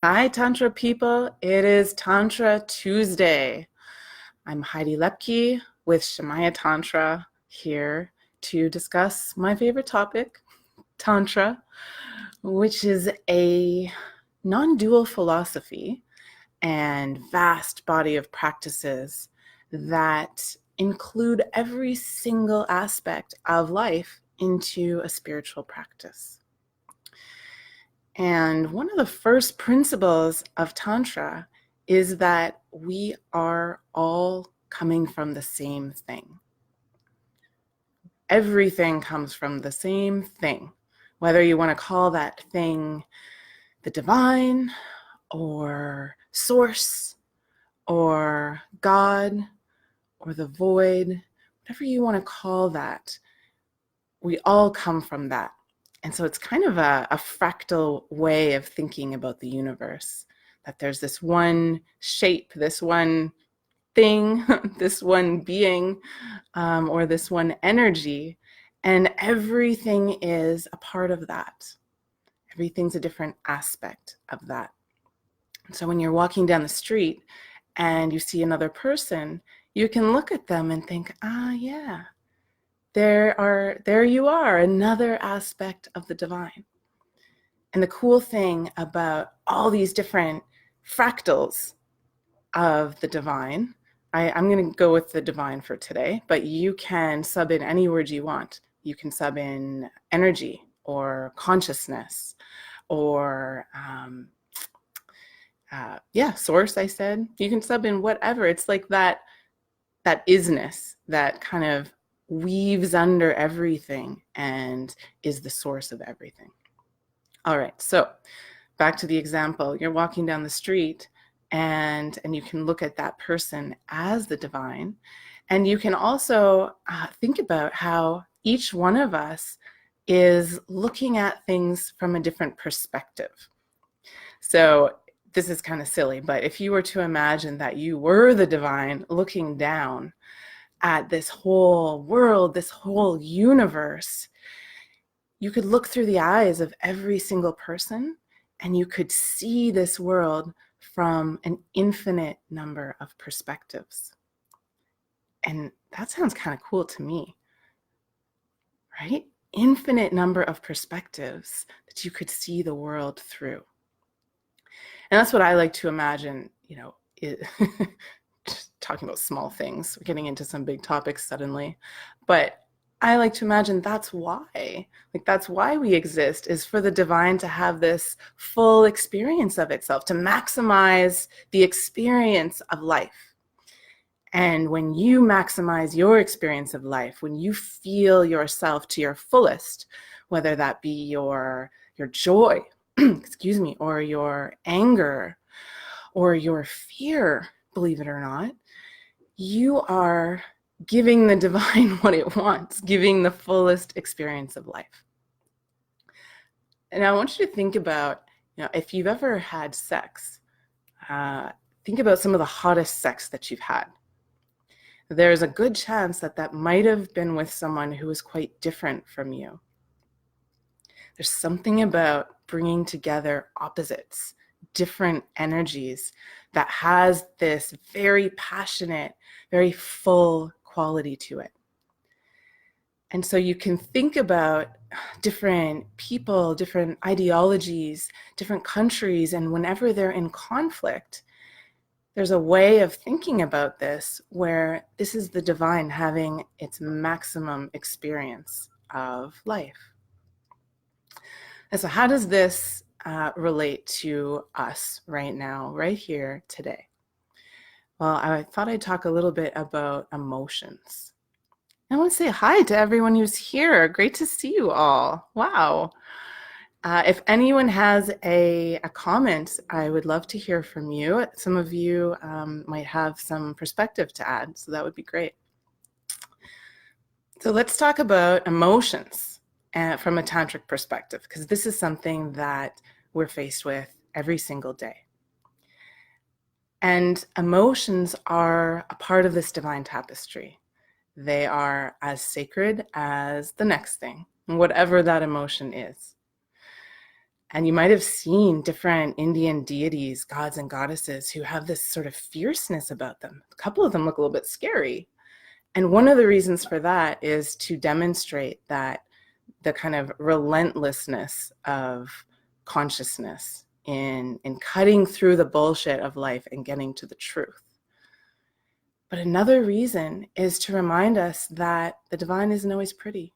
Hi, Tantra people. It is Tantra Tuesday. I'm Heidi Lepke with Shemaya Tantra here to discuss my favorite topic, Tantra, which is a non dual philosophy and vast body of practices that include every single aspect of life into a spiritual practice. And one of the first principles of Tantra is that we are all coming from the same thing. Everything comes from the same thing, whether you want to call that thing the divine or source or God or the void, whatever you want to call that, we all come from that. And so it's kind of a fractal way of thinking about the universe, that there's this one shape, this one thing, this one being, or this one energy, and everything is a part of that. Everything's a different aspect of that. So when you're walking down the street and you see another person, you can look at them and think, yeah, there you are, another aspect of the divine. And the cool thing about all these different fractals of the divine, I'm going to go with the divine for today, but you can sub in any word you want. You can sub in energy or consciousness or source. I said you can sub in whatever. It's like that isness that kind of weaves under everything and is the source of everything. All right, so back to the example. You're walking down the street and you can look at that person as the divine. And you can also think about how each one of us is looking at things from a different perspective. So this is kind of silly, but if you were to imagine that you were the divine looking down at this whole world, this whole universe, you could look through the eyes of every single person and you could see this world from an infinite number of perspectives. And that sounds kind of cool to me, right? Infinite number of perspectives that you could see the world through. And that's what I like to imagine, just talking about small things, we're getting into some big topics suddenly, but I like to imagine that's why we exist, is for the divine to have this full experience of itself, to maximize the experience of life. And when you maximize your experience of life, when you feel yourself to your fullest, whether that be your joy, excuse me, or your anger, or your fear, believe it or not, you are giving the divine what it wants, giving the fullest experience of life. And I want you to think about, if you've ever had sex, think about some of the hottest sex that you've had. There's a good chance that might have been with someone who was quite different from you. There's something about bringing together opposites, different energies, that has this very passionate, very full quality to it. And so you can think about different people, different ideologies, different countries, and whenever they're in conflict, there's a way of thinking about this where this is the divine having its maximum experience of life. And so how does this relate to us right now, right here, today? Well, I thought I'd talk a little bit about emotions. I want to say hi to everyone who's here. Great to see you all. Wow. If anyone has a comment, I would love to hear from you. Some of you might have some perspective to add, so that would be great. So let's talk about emotions from a tantric perspective, because this is something that we're faced with every single day. And emotions are a part of this divine tapestry. They are as sacred as the next thing, whatever that emotion is. And you might have seen different Indian deities, gods and goddesses, who have this sort of fierceness about them. A couple of them look a little bit scary. And one of the reasons for that is to demonstrate that the kind of relentlessness of consciousness in cutting through the bullshit of life and getting to the truth. But another reason is to remind us that the divine isn't always pretty.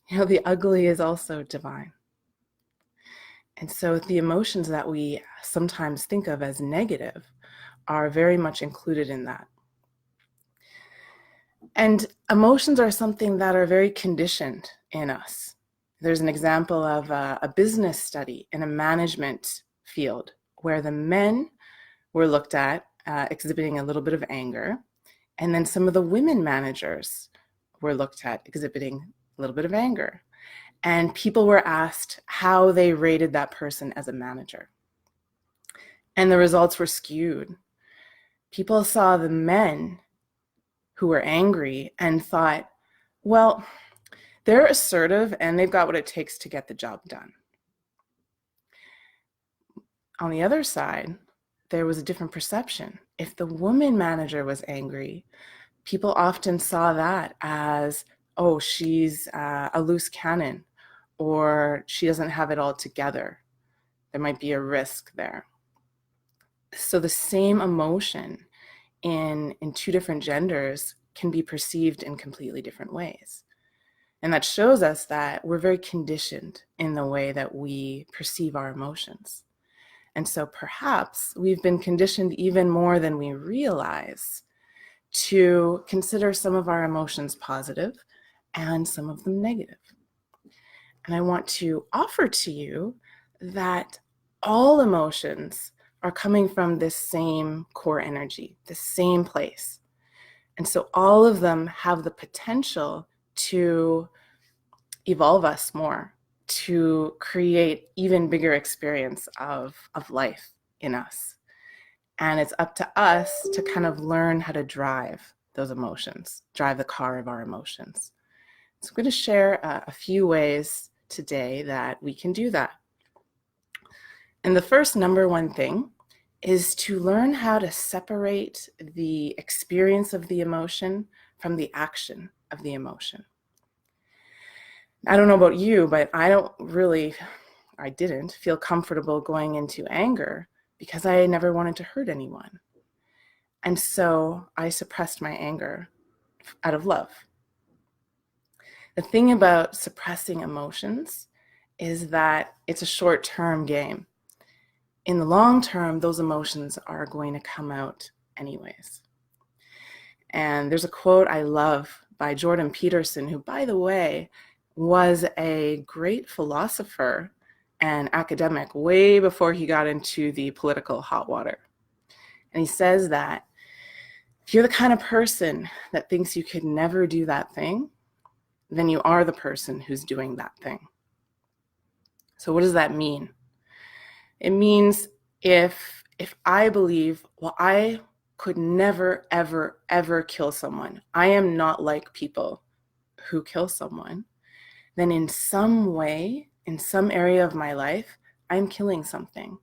The ugly is also divine. And so the emotions that we sometimes think of as negative are very much included in that. And emotions are something that are very conditioned in us. There's an example of a business study in a management field where the men were looked at exhibiting a little bit of anger, and then some of the women managers were looked at exhibiting a little bit of anger. And people were asked how they rated that person as a manager. And the results were skewed. People saw the men who were angry and thought, well, they're assertive and they've got what it takes to get the job done. On the other side, there was a different perception. If the woman manager was angry, people often saw that as, oh, she's a loose cannon, or she doesn't have it all together. There might be a risk there. So the same emotion in two different genders can be perceived in completely different ways. And that shows us that we're very conditioned in the way that we perceive our emotions. And so perhaps we've been conditioned even more than we realize to consider some of our emotions positive and some of them negative. And I want to offer to you that all emotions are coming from this same core energy, the same place. And so all of them have the potential to evolve us more, to create even bigger experience of life in us. And it's up to us to kind of learn how to drive those emotions, drive the car of our emotions. So I'm going to share a few ways today that we can do that. And the first number one thing is to learn how to separate the experience of the emotion from the action of the emotion. I don't know about you, but I didn't feel comfortable going into anger because I never wanted to hurt anyone. And so I suppressed my anger out of love. The thing about suppressing emotions is that it's a short-term game. In the long term, those emotions are going to come out anyways. And there's a quote I love by Jordan Peterson, who, by the way, was a great philosopher and academic way before he got into the political hot water. And he says that if you're the kind of person that thinks you could never do that thing, then you are the person who's doing that thing. So what does that mean? It means if I believe, well, I could never, ever, ever kill someone, I am not like people who kill someone, then in some way, in some area of my life, I'm killing something.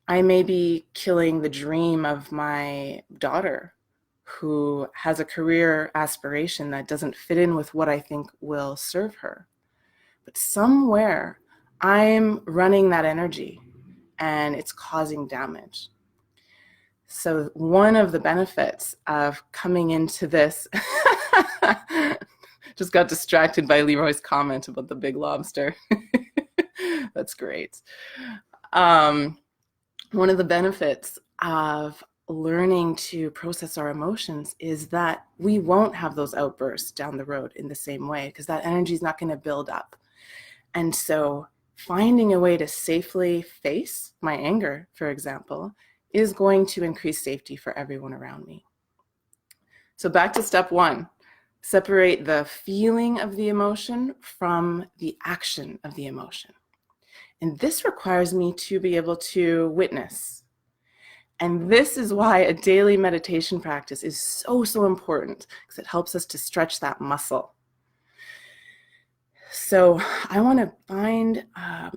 I may be killing the dream of my daughter who has a career aspiration that doesn't fit in with what I think will serve her. But somewhere I'm running that energy and it's causing damage. So one of the benefits of coming into this, just got distracted by Leroy's comment about the big lobster. That's great. One of the benefits of learning to process our emotions is that we won't have those outbursts down the road in the same way, because that energy is not going to build up. And so finding a way to safely face my anger, for example, is going to increase safety for everyone around me. So back to step one, separate the feeling of the emotion from the action of the emotion. And this requires me to be able to witness. And this is why a daily meditation practice is so important, because it helps us to stretch that muscle. So I want to find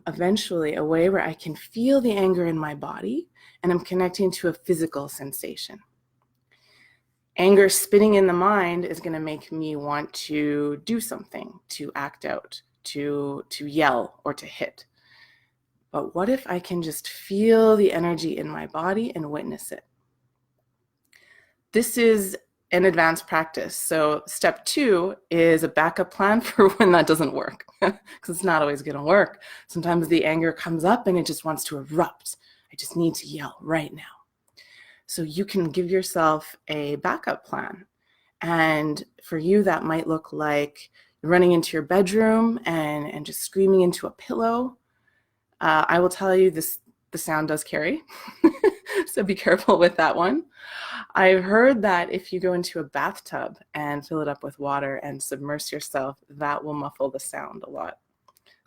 eventually a way where I can feel the anger in my body and I'm connecting to a physical sensation. Anger spinning in the mind is going to make me want to do something, to act out, to yell or to hit. But what if I can just feel the energy in my body and witness it? This is an advanced practice. So step 2 is a backup plan for when that doesn't work, because it's not always going to work. Sometimes the anger comes up and it just wants to erupt. I just need to yell right now. So you can give yourself a backup plan. And for you, that might look like running into your bedroom and just screaming into a pillow. I will tell you this, the sound does carry. So be careful with that one. I've heard that if you go into a bathtub and fill it up with water and submerge yourself, that will muffle the sound a lot.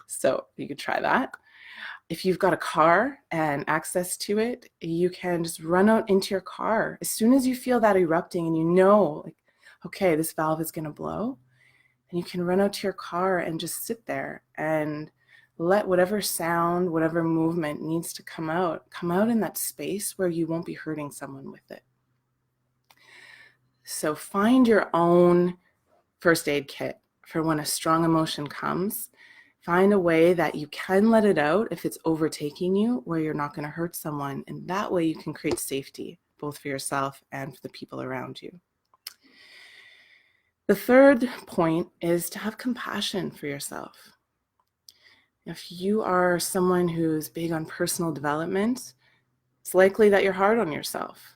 So you could try that. If you've got a car and access to it, you can just run out into your car. As soon as you feel that erupting and you know, like, okay, this valve is going to blow, and you can run out to your car and just sit there and let whatever sound, whatever movement needs to come out in that space where you won't be hurting someone with it. So find your own first aid kit for when a strong emotion comes. Find a way that you can let it out if it's overtaking you, where you're not going to hurt someone. And that way you can create safety, both for yourself and for the people around you. The third point is to have compassion for yourself. If you are someone who's big on personal development, it's likely that you're hard on yourself.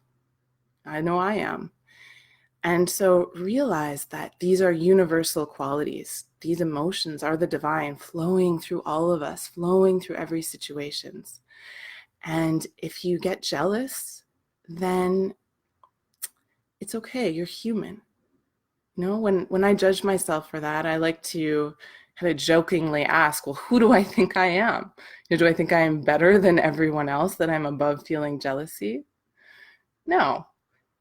I know I am. And so realize that these are universal qualities. These emotions are the divine flowing through all of us, flowing through every situation. And if you get jealous, then it's okay. You're human. You know, when I judge myself for that, I like to kind of jokingly ask, well, who do I think I am? You know, do I think I am better than everyone else, that I'm above feeling jealousy? No.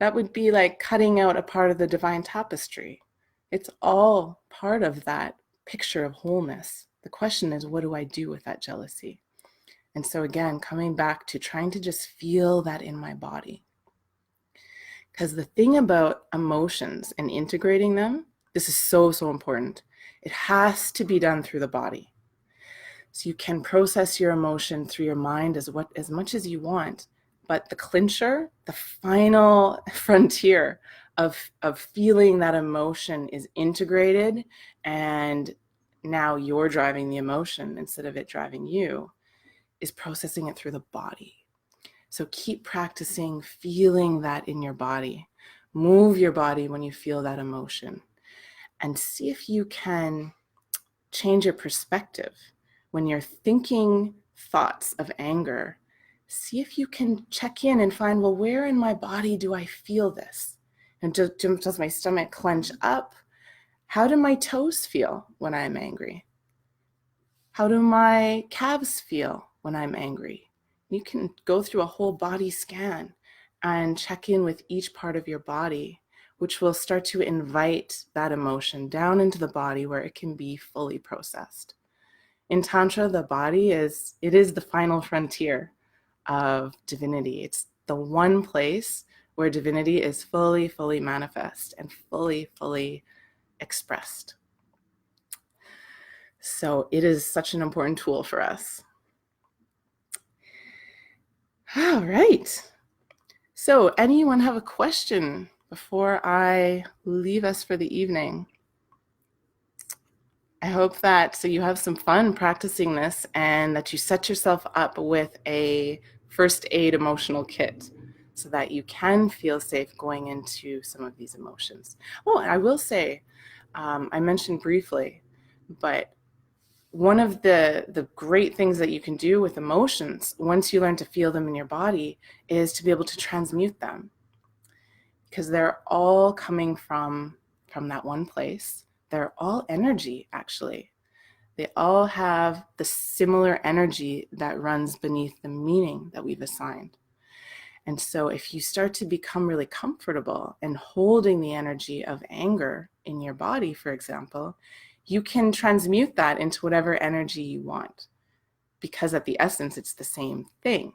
That would be like cutting out a part of the divine tapestry. It's all part of that picture of wholeness. The question is, what do I do with that jealousy? And so again, coming back to trying to just feel that in my body. Because the thing about emotions and integrating them, this is so, so important. It has to be done through the body. So you can process your emotion through your mind as much as you want. But the clincher, the final frontier of feeling that emotion is integrated, and now you're driving the emotion instead of it driving you, is processing it through the body. So keep practicing feeling that in your body. Move your body when you feel that emotion, and see if you can change your perspective. When you're thinking thoughts of anger, see if you can check in and find, well, where in my body do I feel this? And does my stomach clench up? How do my toes feel when I'm angry? How do my calves feel when I'm angry? You can go through a whole body scan and check in with each part of your body, which will start to invite that emotion down into the body where it can be fully processed. In Tantra, the body is the final frontier of divinity. It's the one place where divinity is fully, fully manifest and fully, fully expressed. So it is such an important tool for us. All right. So anyone have a question before I leave us for the evening? I hope that so you have some fun practicing this and that you set yourself up with a first aid emotional kit so that you can feel safe going into some of these emotions. Oh, and I will say, I mentioned briefly, but one of the great things that you can do with emotions once you learn to feel them in your body is to be able to transmute them, because they're all coming from that one place. They're all energy, actually. They all have the similar energy that runs beneath the meaning that we've assigned. And so if you start to become really comfortable in holding the energy of anger in your body, for example, you can transmute that into whatever energy you want, because at the essence, it's the same thing.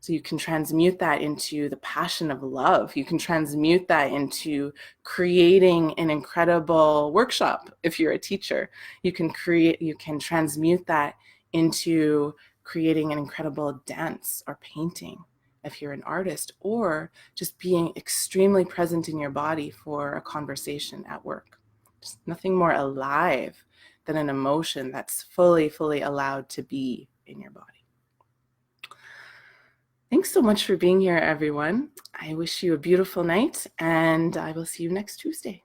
So you can transmute that into the passion of love. You can transmute that into creating an incredible workshop if you're a teacher. You can transmute that into creating an incredible dance or painting if you're an artist, or just being extremely present in your body for a conversation at work. There's nothing more alive than an emotion that's fully allowed to be in your body. Thanks so much for being here, everyone. I wish you a beautiful night, and I will see you next Tuesday.